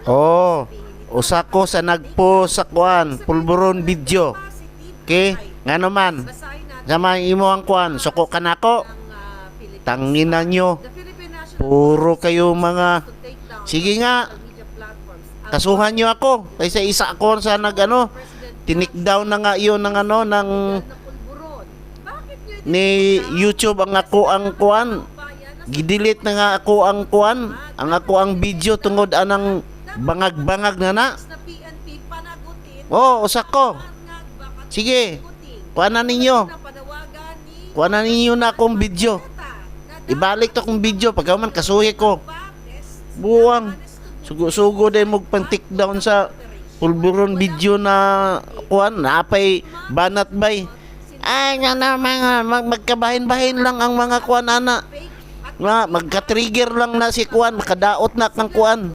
Oh, usa ko sa nagpost sa kuan, pulburon video. Okay? Ngano man. Sama imo ang kuan, suko ka nako. Tangina nyo. Puro kayo mga sige nga. Kasuhan nyo ako. Kaysa isa ako sa nag-ano, tinikdown na nga yun ng ano, ng ni YouTube ang ako ang kuan. Gidelete na nga ako ang kuan, ang ako ang video tungod anang bangag-bangag na na. Oh, usak ko. Sige. Kuanan ninyo. Kuanan ninyo na akong video. Ibalik to akong video pagka man kasuhi ko. Buwang. Sugo-sugo day mo pang-tick down sa pulburon video na kuan, napay banat bay. Ay, na mga magkabahin-bahin lang ang mga kuan ana. Magka-trigger lang na si kuan, makadaot na kang kuan.